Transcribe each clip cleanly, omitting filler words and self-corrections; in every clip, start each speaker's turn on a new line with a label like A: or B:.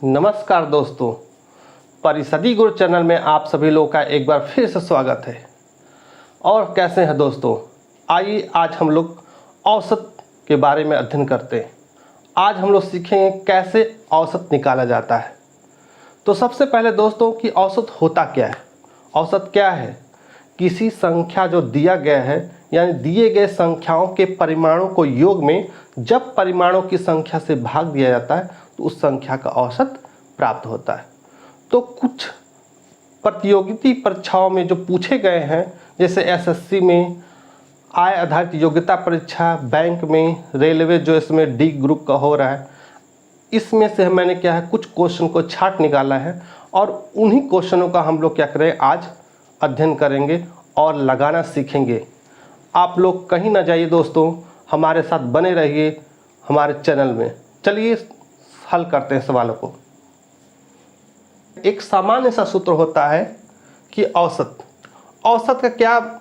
A: नमस्कार दोस्तों, परिषदी गुरु चैनल में आप सभी लोगों का एक बार फिर से स्वागत है। और कैसे हैं दोस्तों? आइए आज हम लोग औसत के बारे में अध्ययन करते हैं। आज हम लोग सीखेंगे कैसे औसत निकाला जाता है। तो सबसे पहले दोस्तों कि औसत होता क्या है। औसत क्या है? किसी संख्या जो दिया गया है यानी दिए गए संख्याओं के परिमाणों को योग में जब परिमाणों की संख्या से भाग दिया जाता है तो उस संख्या का औसत प्राप्त होता है। तो कुछ प्रतियोगिता परीक्षाओं में जो पूछे गए हैं, जैसे एसएससी में आय आधारित योग्यता परीक्षा, बैंक में, रेलवे जो इसमें डी ग्रुप का हो रहा है, इसमें से मैंने क्या है कुछ क्वेश्चन को छांट निकाला है और उन्हीं क्वेश्चनों का हम लोग क्या करें आज अध्ययन करेंगे और लगाना सीखेंगे। आप लोग कहीं ना जाइए दोस्तों, हमारे साथ बने रहिए हमारे चैनल में। चलिए हल करते हैं सवालों को। एक सामान्य सा सूत्र होता है कि औसत का क्या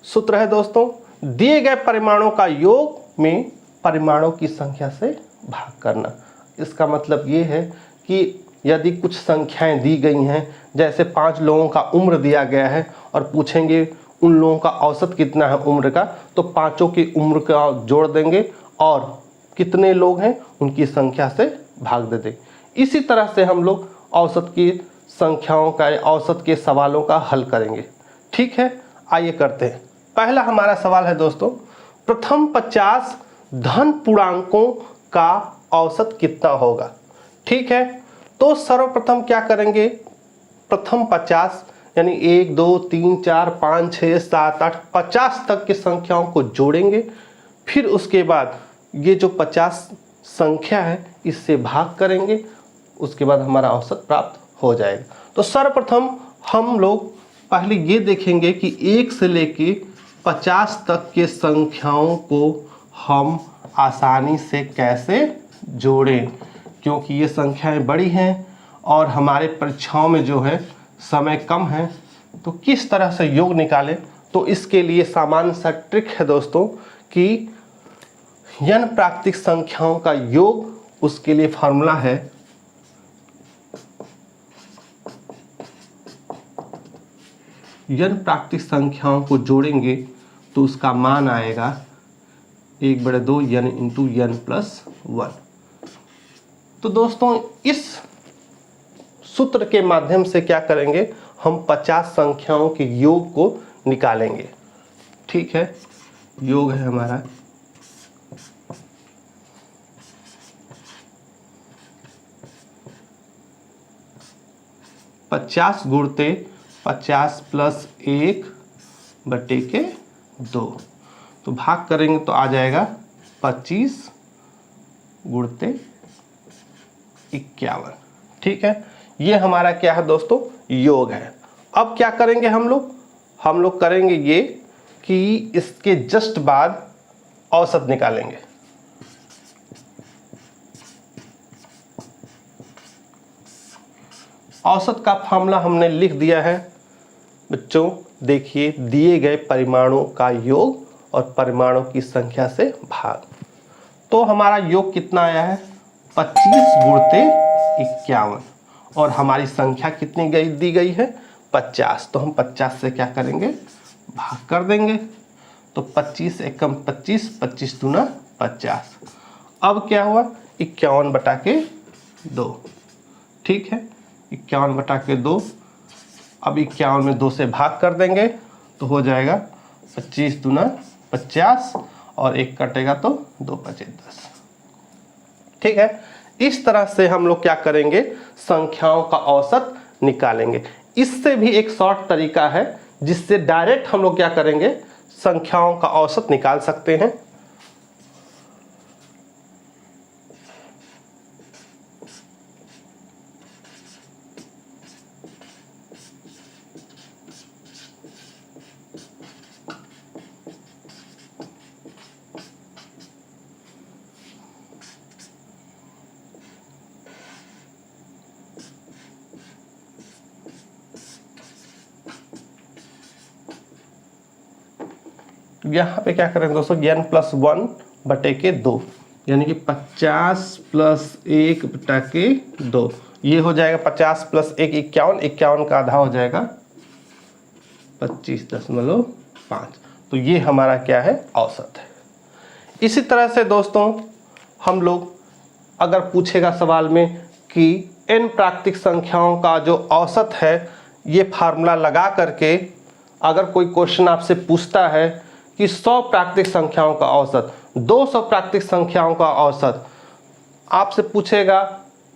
A: सूत्र है दोस्तों? दिए गए परिमाणों का योग में परिमाणों की संख्या से भाग करना। इसका मतलब ये है कि यदि कुछ संख्याएं दी गई हैं, जैसे 5 लोगों का उम्र दिया गया है और पूछेंगे उन लोगों का औसत कितना है उम्र का, तो पांचों की उम्र का जोड़ देंगे और कितने लोग हैं उनकी संख्या से भाग दे दें। इसी तरह से हम लोग औसत की संख्याओं का, औसत के सवालों का हल करेंगे। ठीक है, आइए करते हैं। पहला हमारा सवाल है दोस्तों, प्रथम 50 धन पूर्णांकों का औसत कितना होगा। ठीक है, तो सर्वप्रथम क्या करेंगे, प्रथम 50 यानी 1 2 3 4 5 6 7 8 50 तक की संख्याओं को जोड़ेंगे। फिर उसके बाद ये जो 50 संख्या है इससे भाग करेंगे, उसके बाद हमारा औसत प्राप्त हो जाएगा। तो सर्वप्रथम हम लोग पहले ये देखेंगे कि 1 से लेके 50 तक के संख्याओं को हम आसानी से कैसे जोड़ें, क्योंकि ये संख्याएं बड़ी हैं और हमारे परीक्षाओं में जो है समय कम है। तो किस तरह से योग निकालें, तो इसके लिए सामान्य सा ट्रिक है दोस्तों कि n प्राकृतिक संख्याओं का योग, उसके लिए फार्मूला है n प्राकृतिक संख्याओं को जोड़ेंगे तो उसका मान आएगा 1/2 n इंटू n प्लस 1। तो दोस्तों इस सूत्र के माध्यम से क्या करेंगे, हम 50 संख्याओं के योग को निकालेंगे। ठीक है, योग है हमारा 50 गुणते 50 प्लस 1/2। तो भाग करेंगे तो आ जाएगा 25 गुणते 51। ठीक है, ये हमारा क्या है दोस्तों, योग है। अब क्या करेंगे हम लोग करेंगे ये कि इसके जस्ट बाद औसत निकालेंगे। औसत का फार्मूला हमने लिख दिया है बच्चों। देखिए, दिए गए परिमाणों का योग और परिमाणों की संख्या से भाग। तो हमारा योग कितना आया है, 25 गुणते 51 और हमारी संख्या कितनी दी गई है, 50। तो हम 50 से क्या करेंगे, भाग कर देंगे। तो 25 एकम 25, 25 दूना 50। अब क्या हुआ, 51/2। ठीक है, 51/2। अब 51 में 2 से भाग कर देंगे तो हो जाएगा 25 दूना 50 और 1 कटेगा तो 2 बचे 10। ठीक है, इस तरह से हम लोग क्या करेंगे, संख्याओं का औसत निकालेंगे। इससे भी एक शॉर्ट तरीका है जिससे डायरेक्ट हम लोग क्या करेंगे, संख्याओं का औसत निकाल सकते हैं। यहाँ पे क्या करेंगे दोस्तों, n+1/2। यानी कि 50 प्लस 1 बटा के 2, ये हो जाएगा 50 प्लस 1 51, 51 का आधा हो जाएगा 25.5। तो ये हमारा क्या है, औसत है। इसी तरह से दोस्तों हम लोग अगर पूछेगा सवाल में कि n प्राकृतिक संख्याओं का जो औसत है, ये फार्मूला लगा करके अगर कोई क्वेश्चन आपसे पूछता है कि 100 प्राकृतिक संख्याओं का औसत, 200 प्राकृतिक संख्याओं का औसत, आपसे पूछेगा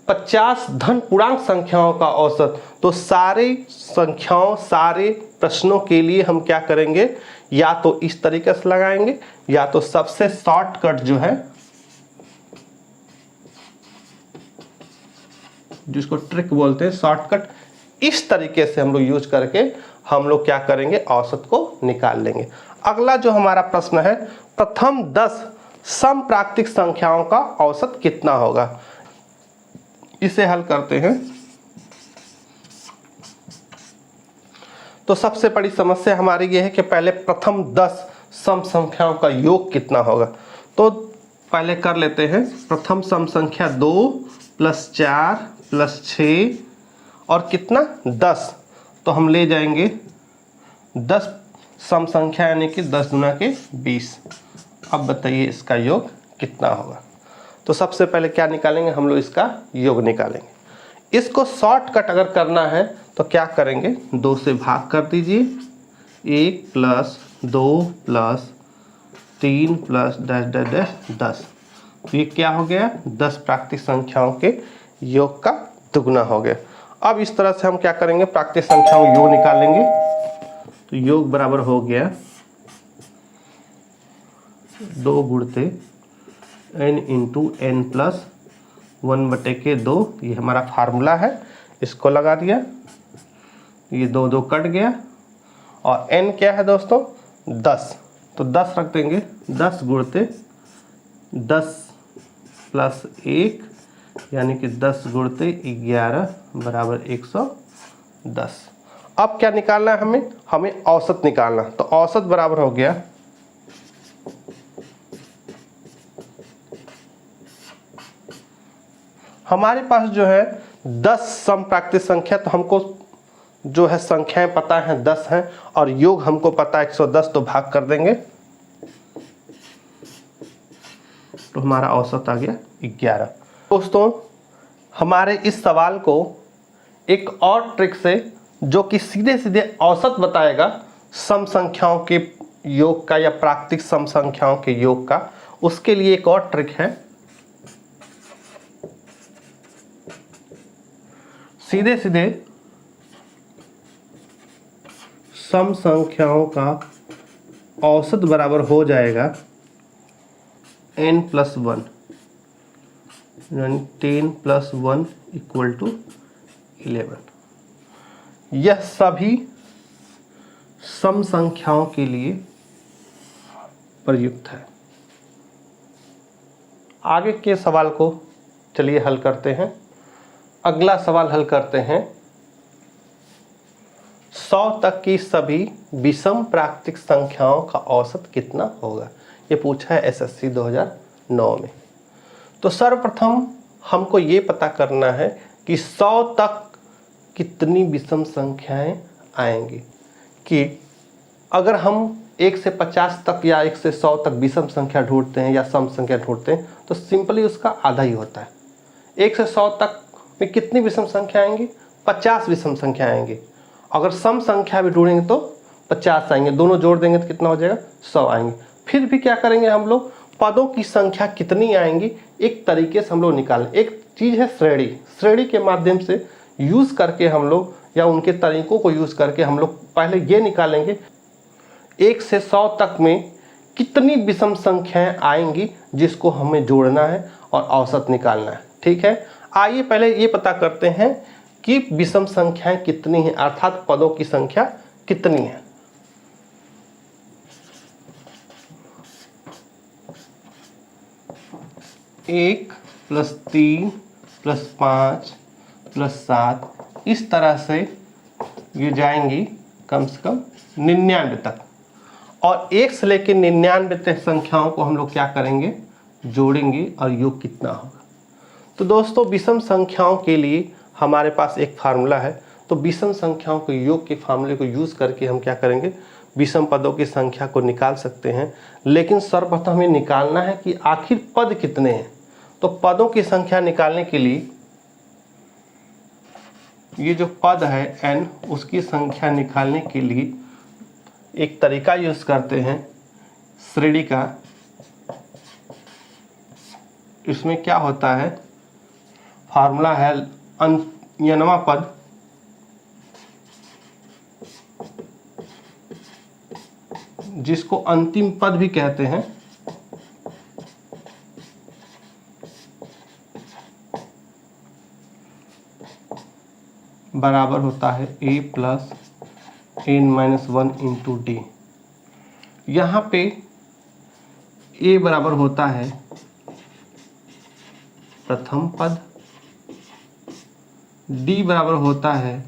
A: 50 धन पूर्णांक संख्याओं का औसत, तो सारे संख्याओं, सारे प्रश्नों के लिए हम क्या करेंगे, या तो इस तरीके से लगाएंगे, या तो सबसे शॉर्टकट जो है, जिसको ट्रिक बोलते हैं शॉर्टकट, इस तरीके से हम लोग यूज करके हम लोग क्या करेंगे, औसत को निकाल लेंगे। अगला जो हमारा प्रश्न है, प्रथम 10 सम प्राकृतिक संख्याओं का औसत कितना होगा। इसे हल करते हैं। तो सबसे बड़ी समस्या हमारी ये है कि पहले प्रथम 10 सम संख्याओं का योग कितना होगा। तो पहले कर लेते हैं। प्रथम सम संख्या 2 + 4 + 6 और कितना 10, तो हम ले जाएंगे 10 सम संख्या यानी कि 10 गुना के 20। अब बताइए इसका योग कितना होगा। तो सबसे पहले क्या निकालेंगे हम लोग, इसका योग निकालेंगे। इसको शॉर्टकट अगर करना है तो क्या करेंगे, 2 से भाग कर दीजिए, 1 + 2 + 3 + डैश 10। तो ये क्या हो गया, 10 प्राकृतिक संख्याओं के योग का दुगुना हो गया। अब इस तरह से हम क्या करेंगे, प्राकृतिक संख्याओं योग निकालेंगे। तो योग बराबर हो गया 2 गुणते n × n + 1/2, ये हमारा फार्मूला है, इसको लगा दिया। ये 2 2 कट गया और n क्या है दोस्तों, 10, तो 10 रख देंगे। 10 गुणते 10 + 1 यानी कि 10 गुणते 11 बराबर 110। अब क्या निकालना है हमें औसत निकालना। तो औसत बराबर हो गया हमारे पास जो है 10 सम प्राकृतिक संख्या, तो हमको जो है संख्याएं पता है 10 हैं और योग हमको पता है 110, तो भाग कर देंगे, तो हमारा औसत आ गया 11। दोस्तों हमारे इस सवाल को एक और ट्रिक से, जो कि सीधे सीधे औसत बताएगा सम संख्याओं के योग का या प्राकृतिक सम संख्याओं के योग का, उसके लिए एक और ट्रिक है। सीधे सीधे सम संख्याओं का औसत बराबर हो जाएगा n + 1, यानी 10 + 1 = 11। यह सभी सम संख्याओं के लिए प्रयुक्त है। आगे के सवाल को चलिए हल करते हैं। अगला सवाल हल करते हैं। 100 तक की सभी विषम प्राकृतिक संख्याओं का औसत कितना होगा, ये पूछा है एसएससी 2009 में। तो सर्वप्रथम हमको ये पता करना है कि 100 तक कितनी विषम संख्याएं आएंगी। कि अगर हम 1 से 50 तक या 1 से 100 तक विषम संख्या ढूंढते हैं या सम संख्या ढूंढते हैं, तो सिंपली उसका आधा ही होता है। 1 से 100 तक में कितनी विषम संख्या आएंगी, 50 विषम संख्या आएंगी। अगर सम संख्या भी ढूंढेंगे तो 50 आएंगे, दोनों जोड़ देंगे तो कितना हो जाएगा, 100 आएंगे। फिर भी क्या करेंगे हम लोग, पदों की संख्या कितनी आएंगी एक तरीके से हम लोग निकालें। एक चीज़ है श्रेणी, श्रेणी के माध्यम से यूज़ करके हम लोग, या उनके तरीकों को यूज़ करके हम लोग पहले ये निकालेंगे 1 से 100 तक में कितनी विषम संख्याएं आएंगी, जिसको हमें जोड़ना है और औसत निकालना है। ठीक है, आइए पहले ये पता करते हैं कि विषम संख्याएं कितनी हैं, अर्थात पदों की संख्या कितनी है। एक + 3 + 5 + 7 इस तरह से ये जाएंगी कम से कम 99 तक। और 1 से लेकर 99 तक संख्याओं को हम लोग क्या करेंगे, जोड़ेंगे और योग कितना होगा। तो दोस्तों विषम संख्याओं के लिए हमारे पास एक फार्मूला है। तो विषम संख्याओं के योग के फार्मूले को यूज़ करके हम क्या करेंगे, विषम पदों की संख्या को निकाल सकते हैं। लेकिन सर्वप्रथम हमें निकालना है कि आखिर पद कितने हैं। तो पदों की संख्या निकालने के लिए ये जो पद है n, उसकी संख्या निकालने के लिए एक तरीका यूज़ करते हैं श्रेणी का। इसमें क्या होता है, फार्मूला है nवां पद जिसको अंतिम पद भी कहते हैं, बराबर होता है a plus n-1 into D. यहाँ पे a बराबर होता है प्रथम पद, d बराबर होता है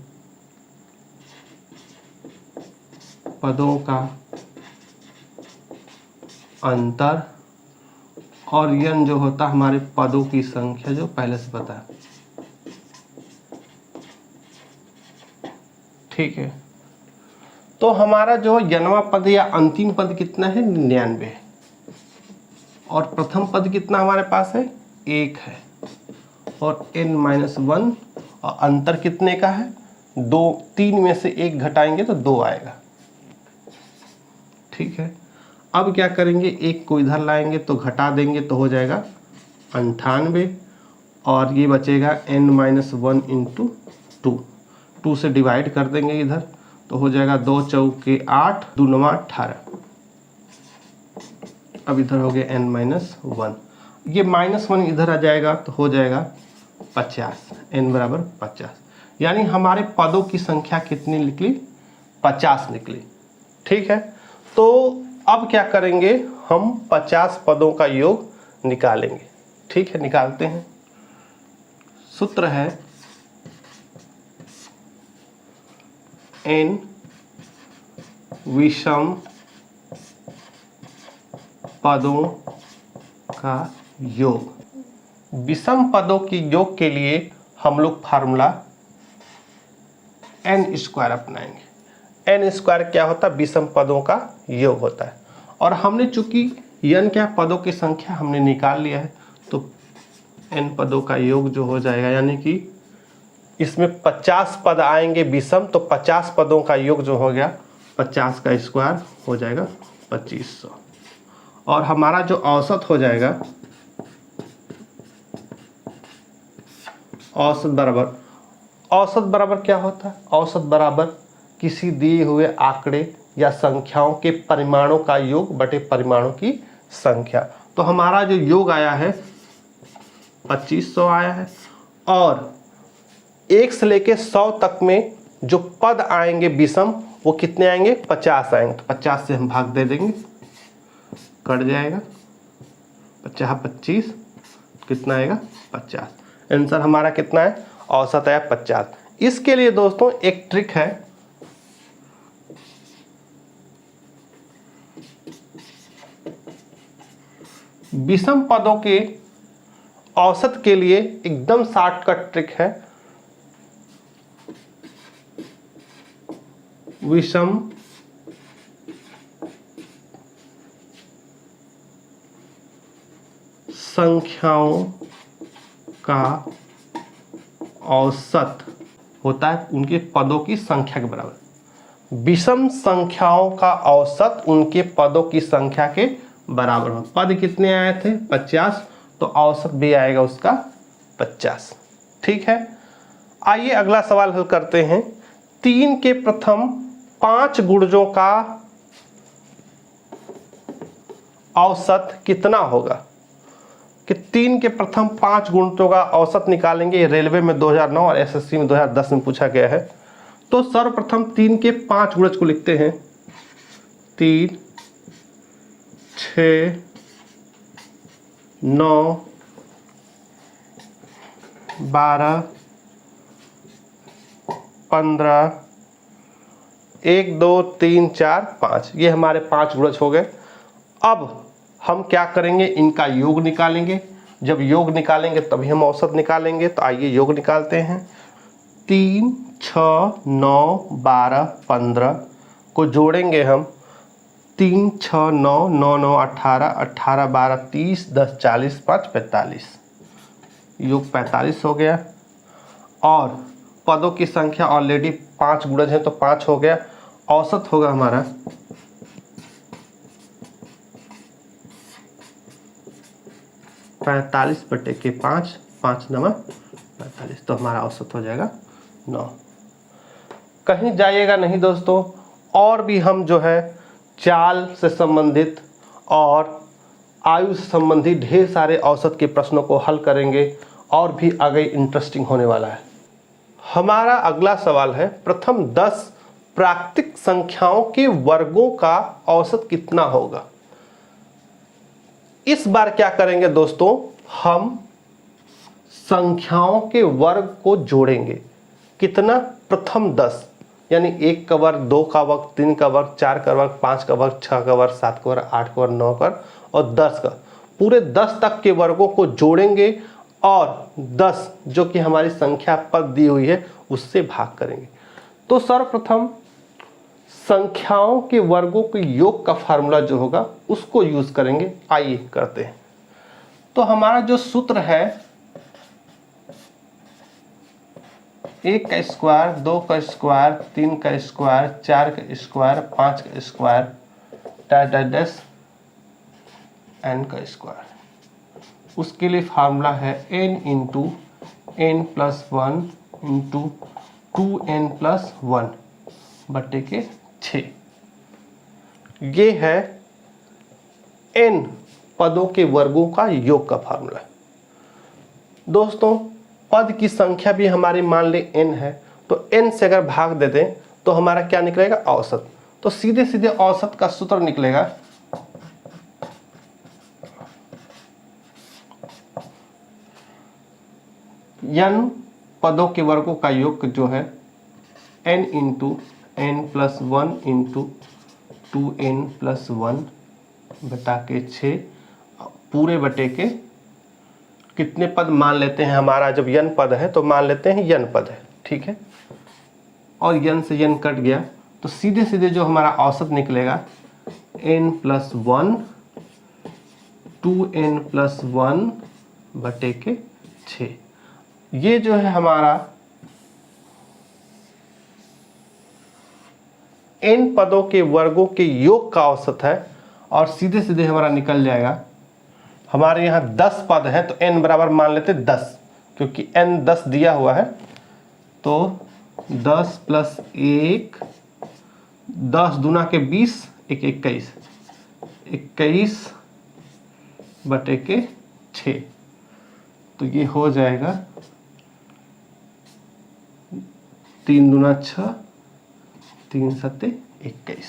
A: पदों का अंतर, और n जो होता है हमारे पदों की संख्या, जो पहले से पता है। ठीक है, तो हमारा जो nवां पद या अंतिम पद कितना है, 99, और प्रथम पद कितना हमारे पास है, 1 है, और n-1, और अंतर कितने का है, 2। 3 में से 1 घटाएंगे तो 2 आएगा। ठीक है, अब क्या करेंगे, 1 को इधर लाएंगे तो घटा देंगे तो हो जाएगा 98, और ये बचेगा n-1 इंटू 2 से डिवाइड कर देंगे इधर तो हो जाएगा 2 चौके 8, 2 9 18। अब इधर हो गया n-1, ये -1 इधर आ जाएगा तो हो जाएगा 50, n बराबर 50। यानी हमारे पदों की संख्या कितनी निकली, 50 निकली। ठीक है, तो अब क्या करेंगे, हम 50 पदों का योग निकालेंगे। ठीक है, निकालते हैं। सूत्र है n विषम पदों का योग। विषम पदों के योग के लिए हम लोग फार्मूला n² अपनाएंगे। n² क्या होता है, विषम पदों का योग होता है। और हमने चूंकि n क्या पदों की संख्या हमने निकाल लिया है, तो n पदों का योग जो हो जाएगा, यानी कि इसमें 50 पद आएंगे विषम, तो 50 पदों का योग जो हो गया 50 का स्क्वायर हो जाएगा 2500, और हमारा जो औसत हो जाएगा, औसत बराबर क्या होता है, औसत बराबर किसी दिए हुए आंकड़े या संख्याओं के परिमाणों का योग बटे परिमाणों की संख्या। तो हमारा जो योग आया है 2500 आया है, और 1 से लेके 100 तक में जो पद आएंगे विषम वो कितने आएंगे, 50 आएंगे। तो 50 से हम भाग दे देंगे, कट जाएगा 50 25, कितना आएगा 50। आंसर हमारा कितना है, औसत आया 50। इसके लिए दोस्तों एक ट्रिक है, विषम पदों के औसत के लिए एकदम शॉर्टकट ट्रिक है। विषम संख्याओं का औसत होता है उनके पदों की संख्या के बराबर। विषम संख्याओं का औसत उनके पदों की संख्या के बराबर हो। पद कितने आए थे, 50, तो औसत भी आएगा उसका 50। ठीक है, आइए अगला सवाल हल करते हैं। 3 के प्रथम 5 गुणजों का औसत कितना होगा। कि 3 के प्रथम 5 गुणजों का औसत निकालेंगे। रेलवे में 2009 और एसएससी में 2010 में पूछा गया है। तो सर्वप्रथम 3 के 5 गुणज को लिखते हैं। 3, 6, 9, 12, 15, 1 2 3 4 5, ये हमारे 5 गुणज हो गए। अब हम क्या करेंगे, इनका योग निकालेंगे। जब योग निकालेंगे तभी हम औसत निकालेंगे। तो आइए योग निकालते हैं। 3, 6, 9, 12, 15 को जोड़ेंगे हम। 3, 6, 9, 9, 9, 18, 18, 12, 30, 10, 40, 5, 45, योग 45 हो गया। और पदों की संख्या ऑलरेडी 5 गुणज है तो 5 हो गया। औसत होगा हमारा 45/5, 5 9 45, तो हमारा औसत हो जाएगा 9। कहीं जाइएगा नहीं दोस्तों, और भी हम जो है चाल से संबंधित और आयु से संबंधित ढेर सारे औसत के प्रश्नों को हल करेंगे और भी आगे इंटरेस्टिंग होने वाला है। हमारा अगला सवाल है, प्रथम 10 प्राकृतिक संख्याओं के वर्गों का औसत कितना होगा। इस बार क्या करेंगे दोस्तों, हम संख्याओं के वर्ग को जोड़ेंगे। कितना, प्रथम 10, यानी 1 का वर्ग, 2 का वर्ग, 3 का वर्ग, 4 का वर्ग, 5 का वर्ग, 6 का वर्ग, 7 का वर्ग, 8 का वर्ग, 9 का वर्ग और 10 का, पूरे 10 तक के वर्गों को जोड़ेंगे और 10 जो कि हमारी संख्या पद दी हुई है उससे भाग करेंगे। तो सर्वप्रथम संख्याओं के वर्गों के योग का फार्मूला जो होगा उसको यूज करेंगे। आइए करते हैं। तो हमारा जो सूत्र है, 1 का स्क्वायर, 2 का स्क्वायर, 3 का स्क्वायर, 4 का स्क्वायर, 5 का स्क्वायर, डैश n का स्क्वायर। उसके लिए फार्मूला है n into n plus 1 into 2n plus 1 बटे के 6। ये है n पदों के वर्गों का योग का फार्मूला। दोस्तों पद की संख्या भी हमारी मान ले n है, तो n से अगर भाग दे दें तो हमारा क्या निकलेगा, औसत। तो सीधे सीधे औसत का सूत्र निकलेगा n पदों के वर्गों का योग जो है n into n plus 1 into 2n plus 1 बटा के 6 पूरे बटे के कितने पद मान लेते हैं। हमारा जब n पद है तो मान लेते हैं n पद है, ठीक है। और n से n कट गया तो सीधे सीधे जो हमारा औसत निकलेगा n प्लस 1 2n प्लस 1 बटे के 6। ये जो है हमारा n पदों के वर्गों के योग का औसत है। और सीधे सीधे हमारा निकल जाएगा, हमारे यहाँ 10 पद है तो n बराबर मान लेते 10, क्योंकि n 10 दिया हुआ है। तो 10 प्लस 1, 10 दूना के 20, 21, 21 बटे के 6। तो ये हो जाएगा 3 दूना 6, 3 सत्ते 21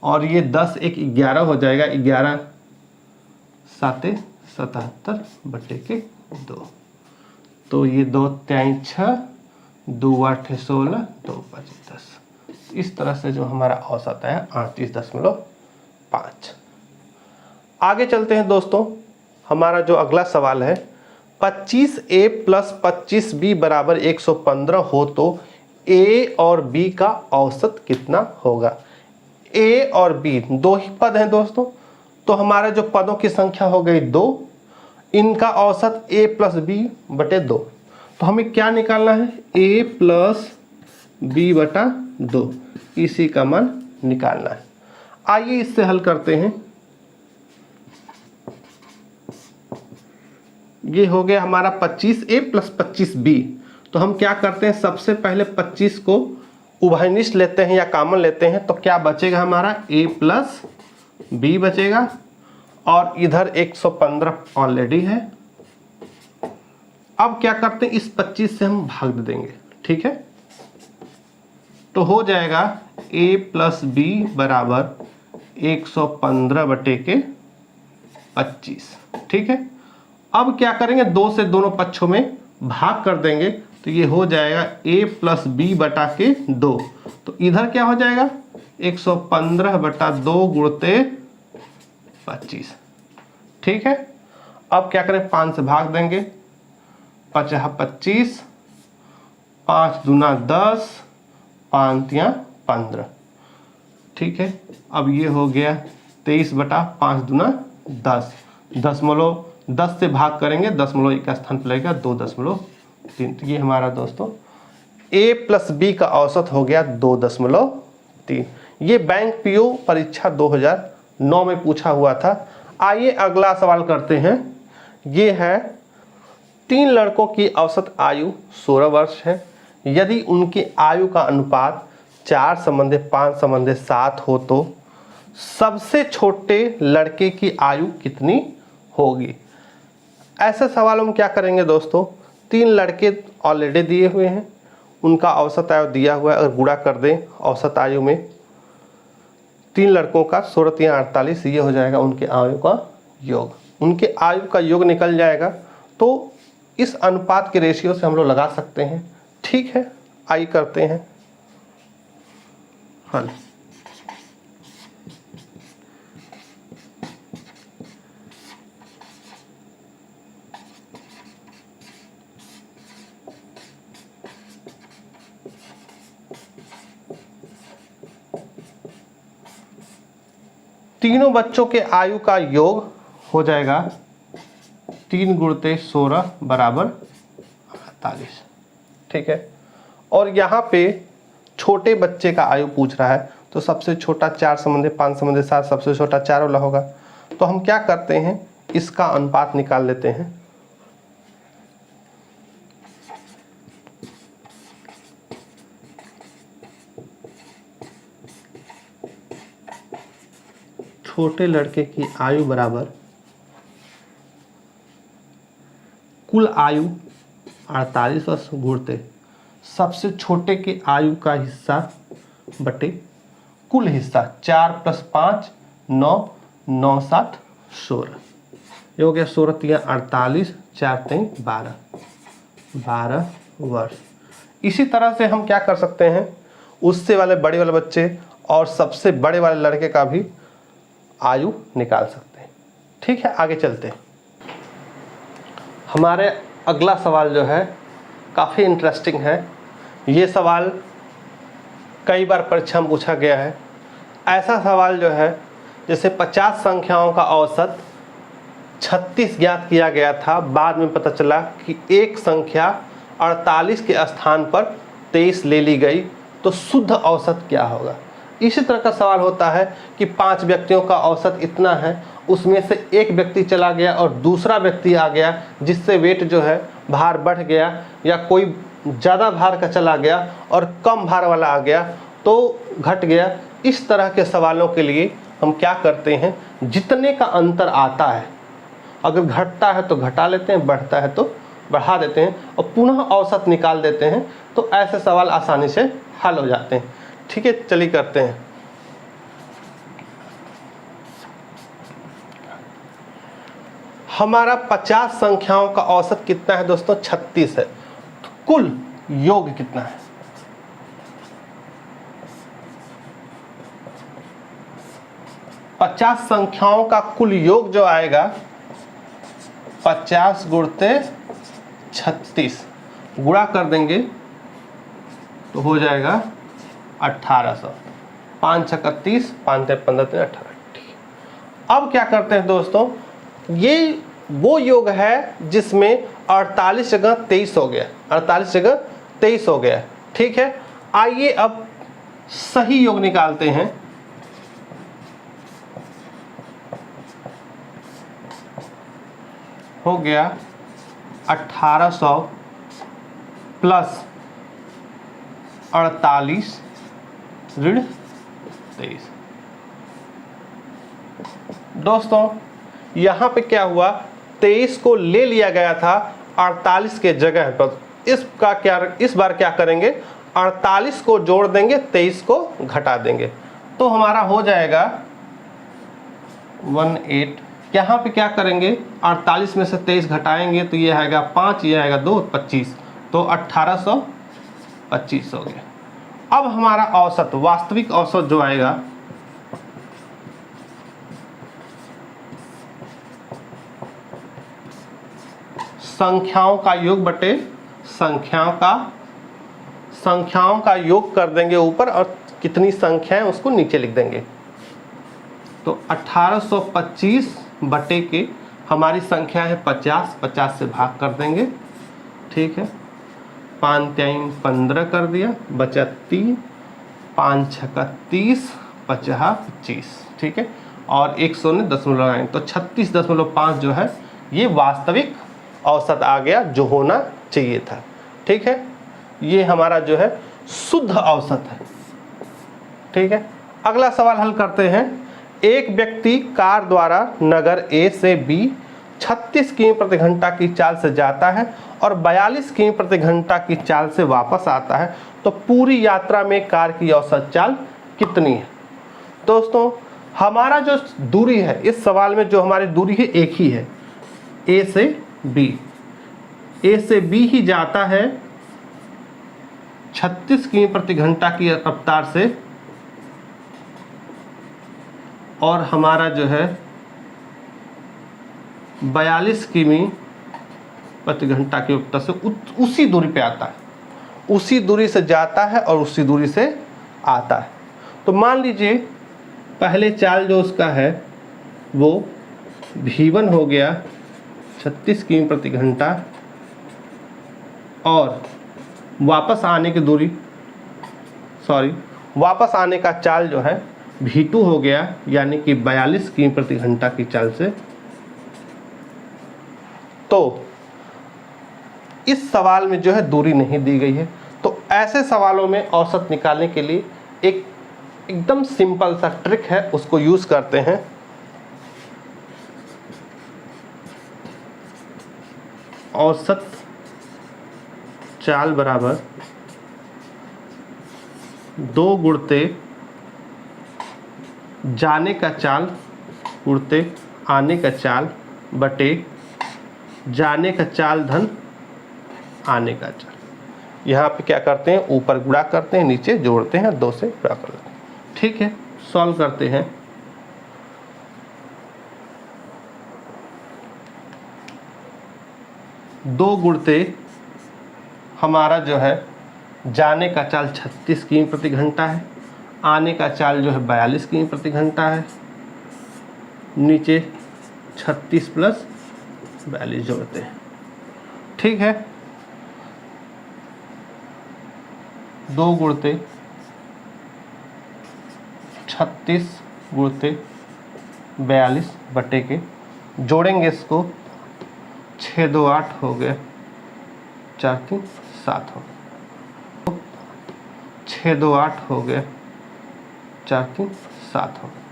A: और ये 10 1 11 हो जाएगा, 11 साते 77 बटे के 2। तो ये 2 3 6, 2 8 16, 2 5 10। इस तरह से जो हमारा औसत है 38.5। आगे चलते हैं दोस्तों। हमारा जो अगला सवाल है, 25a प्लस 25b बराबर 115 हो तो a और b का औसत कितना होगा। a और b दो ही पद हैं दोस्तों, तो हमारा जो पदों की संख्या हो गई 2, इनका औसत a प्लस b बटे 2। तो हमें क्या निकालना है, a प्लस b बटा 2, इसी का मान निकालना है। आइए इससे हल करते हैं। ये हो गया हमारा 25a प्लस 25b। तो हम क्या करते हैं, सबसे पहले 25 को उभयनिष्ठ लेते हैं या कॉमन लेते हैं। तो क्या बचेगा, हमारा a प्लस b बचेगा और इधर 115 ऑलरेडी है। अब क्या करते हैं, इस 25 से हम भाग दे देंगे, ठीक है। तो हो जाएगा a प्लस b बराबर 115 बटे के 25, ठीक है। अब क्या करेंगे, 2 से दोनों पक्षों में भाग कर देंगे तो ये हो जाएगा a प्लस b बटा के 2। तो इधर क्या हो जाएगा, 115 बटा 2 गुणते 25। ठीक है। अब क्या करें, 5 से भाग देंगे, 25, 5 दूना 10, 5 तियां 15, ठीक है। अब ये हो गया 23 बटा 5 दूना 10, 10 से भाग करेंगे, 10 का स्थान पर लगेगा 2.3। तो ये हमारा दोस्तों A प्लस B का औसत हो गया 2.3। ये बैंक पीओ परीक्षा 2009 में पूछा हुआ था। आइए अगला सवाल करते हैं। ये है 3 लड़कों की औसत आयु 16 वर्ष है। यदि उनकी आयु का अनुपात 4:5:7 हो तो सबसे छोटे लड़के की आयु कितनी होगी। ऐसे सवालों में क्या करेंगे दोस्तों, 3 लड़के ऑलरेडी दिए हुए हैं, उनका औसत आयु दिया हुआ है, अगर गुणा कर दें औसत आयु में 3 लड़कों का 16 3 48, ये हो जाएगा उनके आयु का योग। उनके आयु का योग निकल जाएगा तो इस अनुपात के रेशियो से हम लोग लगा सकते हैं। ठीक है, आइए करते हैं हल। तीनों बच्चों के आयु का योग हो जाएगा 3 × 16 बराबर 48। ठीक है, और यहाँ पे छोटे बच्चे का आयु पूछ रहा है तो सबसे छोटा 4:5:7, सबसे छोटा 4 वाला होगा। तो हम क्या करते हैं, इसका अनुपात निकाल लेते हैं। छोटे लड़के की आयु बराबर कुल आयु 48 वर्ष गुणते सबसे छोटे की आयु का हिस्सा बटे कुल हिस्सा 4 + 5 9, 9 7 16, ये हो गया 16 3 48, 4 3 12 वर्ष। इसी तरह से हम क्या कर सकते हैं, उससे वाले बड़े वाले बच्चे और सबसे बड़े वाले लड़के का भी आयु निकाल सकते हैं। ठीक है, आगे चलते हैं। हमारे अगला सवाल जो है काफ़ी इंटरेस्टिंग है। ये सवाल कई बार परीक्षा में पूछा गया है। ऐसा सवाल जो है जैसे 50 संख्याओं का औसत 36 ज्ञात किया गया था, बाद में पता चला कि एक संख्या 48 के स्थान पर 23 ले ली गई, तो शुद्ध औसत क्या होगा। इसी तरह का सवाल होता है कि 5 व्यक्तियों का औसत इतना है, उसमें से एक व्यक्ति चला गया और दूसरा व्यक्ति आ गया जिससे वेट जो है भार बढ़ गया, या कोई ज़्यादा भार का चला गया और कम भार वाला आ गया तो घट गया। इस तरह के सवालों के लिए हम क्या करते हैं, जितने का अंतर आता है, अगर घटता है तो घटा लेते हैं, बढ़ता है तो बढ़ा देते हैं और पुनः औसत निकाल देते हैं, तो ऐसे सवाल आसानी से हल हो जाते हैं। ठीक है, चलिए करते हैं। हमारा 50 संख्याओं का औसत कितना है दोस्तों, 36 है। तो कुल योग कितना है, पचास संख्याओं का कुल योग जो आएगा 50 × 36 गुणा कर देंगे तो हो जाएगा 1800। 5 × 30, 5 × 15, 18। अब क्या करते हैं दोस्तों, ये वो योग है जिसमें 48 जगह 23 हो गया, 48 जगह 23 हो गया। ठीक है, आइए अब सही योग निकालते हैं। हो गया 1800 प्लस 48 ऋण 23। दोस्तों यहाँ पे क्या हुआ, 23 को ले लिया गया था 48 के जगह पर। इस बार क्या करेंगे, 48 को जोड़ देंगे, 23 को घटा देंगे, तो हमारा हो जाएगा 18। यहाँ पे क्या करेंगे, 48 में से 23 घटाएंगे तो ये आएगा 5, ये आएगा 2, 25, तो 1825 हो गया। अब हमारा औसत, वास्तविक औसत जो आएगा संख्याओं का योग बटे संख्याओं का योग कर देंगे ऊपर और कितनी संख्याएं उसको नीचे लिख देंगे। तो 1825 बटे के हमारी संख्या है 50, 50 से भाग कर देंगे, ठीक है। 5 3 15 कर दिया, बचा 3, 5 6 30, 50 25, ठीक है। और 100 ने दशमलव लगाएं तो 36.5 जो है ये वास्तविक औसत आ गया जो होना चाहिए था, ठीक है। ये हमारा जो है शुद्ध औसत है, ठीक है। अगला सवाल हल करते हैं। एक व्यक्ति कार द्वारा नगर ए से बी 36 किमी प्रति घंटा की चाल से जाता है और 42 किमी प्रति घंटा की चाल से वापस आता है, तो पूरी यात्रा में कार की औसत चाल कितनी है। दोस्तों हमारा जो दूरी है इस सवाल में, जो हमारी दूरी है एक ही है, ए से बी ही जाता है 36 किमी प्रति घंटा की रफ्तार से, और हमारा जो है 42 किमी प्रति घंटा की रफ्तार से उसी दूरी पे आता है, उसी दूरी से जाता है और उसी दूरी से आता है। तो मान लीजिए पहले चाल जो उसका है वो v1 हो गया 36 किमी प्रति घंटा, और वापस आने की दूरी वापस आने का चाल जो है v2 हो गया, यानी कि 42 किमी प्रति घंटा की चाल से। तो इस सवाल में जो है दूरी नहीं दी गई है, तो ऐसे सवालों में औसत निकालने के लिए एकदम सिंपल सा ट्रिक है, उसको यूज करते हैं। औसत चाल बराबर 2 गुणते जाने का चाल गुणते आने का चाल बटे जाने का चाल धन आने का चाल। यहाँ पे क्या करते हैं, ऊपर गुणा करते हैं, नीचे जोड़ते हैं, 2 से गुणा कर देते हैं, ठीक है। सॉल्व करते हैं। दो गुणते हमारा जो है जाने का चाल 36 किमी प्रति घंटा है, आने का चाल जो है 42 किमी प्रति घंटा है, नीचे 36 प्लस 42 जोड़ते हैं, ठीक है। 2 गुणते 36 गुणते 42 बटे के जोड़ेंगे इसको, 6 2 8 हो गया, 4 3 7 हो गया, 6 2 8 हो गया, 4 3 7 हो गया।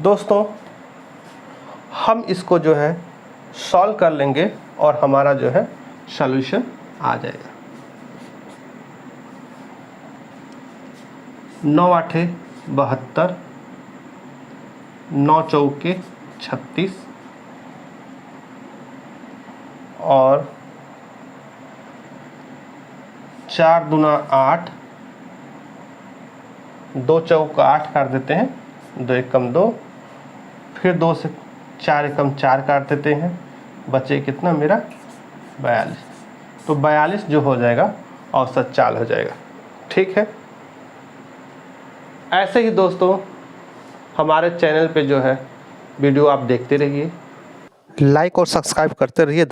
A: दोस्तों हम इसको जो है सॉल्व कर लेंगे और हमारा जो है सॉल्यूशन आ जाएगा। 9 8 72, 9 चौके 36 और 4 दूना 8, 2 चौका 8 काट देते हैं, 2 एकम 2, फिर 2 से 4 एकम 4 काट देते हैं, बचे कितना मेरा 42। तो 42 जो हो जाएगा औसत चाल हो जाएगा, ठीक है। ऐसे ही दोस्तों हमारे चैनल पे जो है वीडियो आप देखते रहिए, लाइक और सब्सक्राइब करते रहिए।